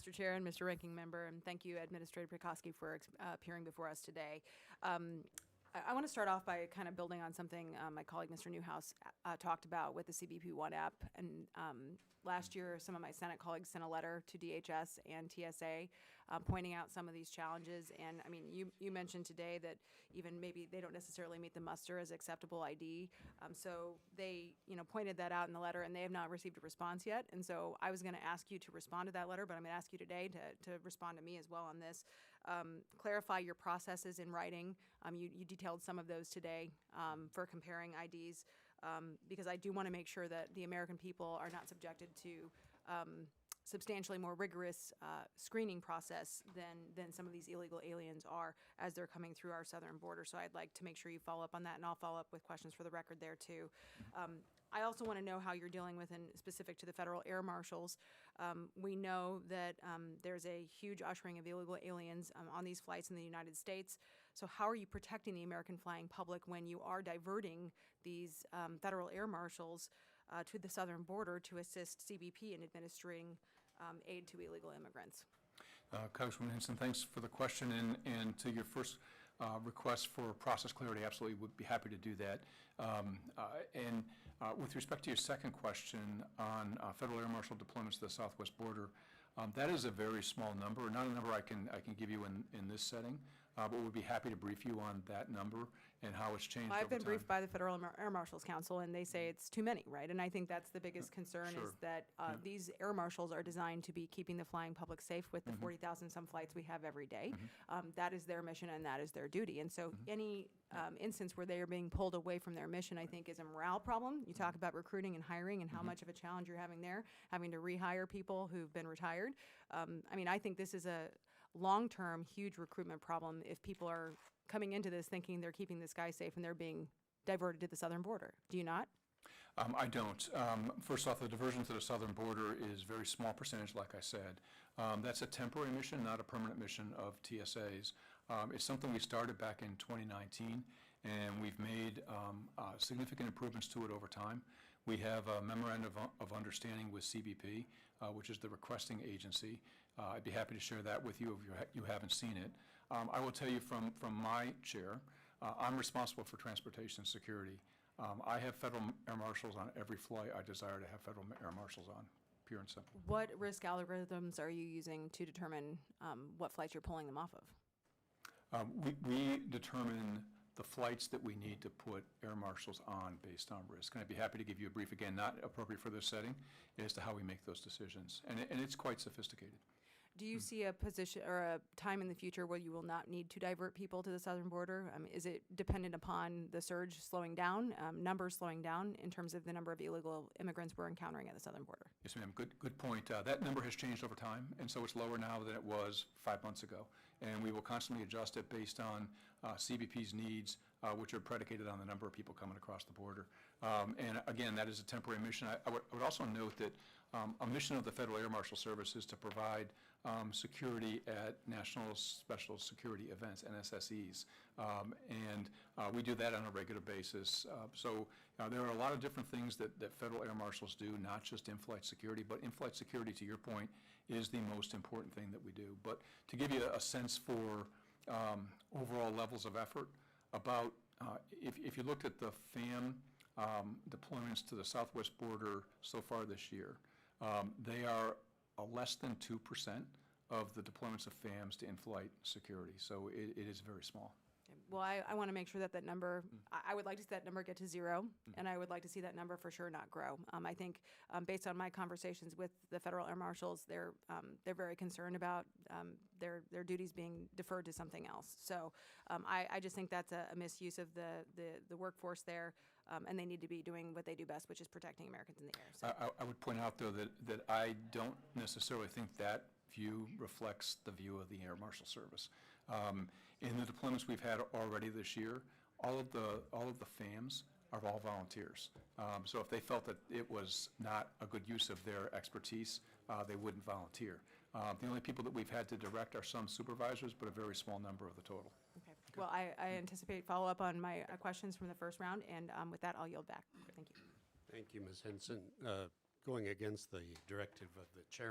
Mr. Chair and Mr. Ranking Member, and thank you, Administrator Prikoski, for appearing before us today. I want to start off by kind of building on something my colleague, Mr. Newhouse, talked about with the CBP One app. And last year, some of my Senate colleagues sent a letter to DHS and TSA pointing out some of these challenges. And I mean, you mentioned today that even maybe they don't necessarily meet the muster as acceptable ID. So they, pointed that out in the letter, and they have not received a response yet. And so I was going to ask you to respond to that letter, but I'm going to ask you today to respond to me as well on this. Clarify your processes in writing. You detailed some of those today for comparing IDs, because I do want to make sure that the American people are not subjected to substantially more rigorous screening process than some of these illegal aliens are as they're coming through our southern border. So I'd like to make sure you follow up on that, and I'll follow up with questions for the record there too. I also want to know how you're dealing with, and specific to the federal air marshals. We know that there's a huge ushering of illegal aliens on these flights in the United States. So how are you protecting the American flying public when you are diverting these federal air marshals to the southern border to assist CBP in administering aid to illegal immigrants? Congresswoman Hinson, thanks for the question. And to your first request for process clarity, absolutely would be happy to do that. With respect to your second question on federal air marshal deployments to the southwest border, that is a very small number, not a number I can give you in this setting, but we'd be happy to brief you on that number and how it's changed I've over been time. briefed by the Federal Air Marshals Council, and they say it's too many, right? And I think that's the biggest concern Sure. is that these air marshals are designed to be keeping the flying public safe with the 40,000 some flights we have every day. That is their mission and that is their duty. And so any instance where they are being pulled away from their mission, I think, is a morale problem. You talk about recruiting and hiring and how much of a challenge you're having there, having to rehire people who've been retired. I mean, I think this is a long-term, huge recruitment problem if people are coming into this thinking they're keeping this guy safe and they're being diverted to the southern border. Do you not? I don't. First off, the diversion to the southern border is a very small percentage, like I said. That's a temporary mission, not a permanent mission of TSA's. It's something we started back in 2019, and we've made significant improvements to it over time. We have a memorandum of understanding with CBP, which is the requesting agency. I'd be happy to share that with you if you haven't seen it. I will tell you from my chair, I'm responsible for transportation security. I have federal air marshals on every flight I desire to have federal air marshals on, pure and simple. What risk algorithms are you using to determine what flights you're pulling them off of? We determine the flights that we need to put air marshals on based on risk. And I'd be happy to give you a brief, again, not appropriate for this setting, as to how we make those decisions. And it's quite sophisticated. Do you see a position or a time in the future where you will not need to divert people to the southern border? Is it dependent upon the surge slowing down, numbers slowing down in terms of the number of illegal immigrants we're encountering at the southern border? Yes, ma'am. Good point. That number has changed over time, and so it's lower now than it was 5 months ago. And we will constantly adjust it based on CBP's needs, which are predicated on the number of people coming across the border. And again, that is a temporary mission. I would also note that a mission of the Federal Air Marshal Service is to provide security at National Special Security Events, NSSEs. And we do that on a regular basis. So there are a lot of different things that Federal Air Marshals do, not just in-flight security, but in-flight security, to your point, is the most important thing that we do. But to give you a sense for overall levels of effort, about if you looked at the FAM deployments to the southwest border so far this year, they are less than 2% of the deployments of FAMs to in-flight security. So it is very small. Well, I want to make sure that that number, I would like to see that number get to zero, and I would like to see that number for sure not grow. I think based on my conversations with the Federal Air Marshals, they're very concerned about their duties being deferred to something else. So I just think that's a misuse of the workforce there, and they need to be doing what they do best, which is protecting Americans in the air. So. I would point out, though, that I don't necessarily think that view reflects the view of the Air Marshal Service. In the deployments we've had already this year, all of the FAMs are all volunteers. So if they felt that it was not a good use of their expertise, they wouldn't volunteer. The only people that we've had to direct are some supervisors, but a very small number of the total. Okay. Well, I anticipate follow-up on my questions from the first round, and with that, I'll yield back. Thank you. Thank you, Ms. Hinson. Going against the directive of the chair.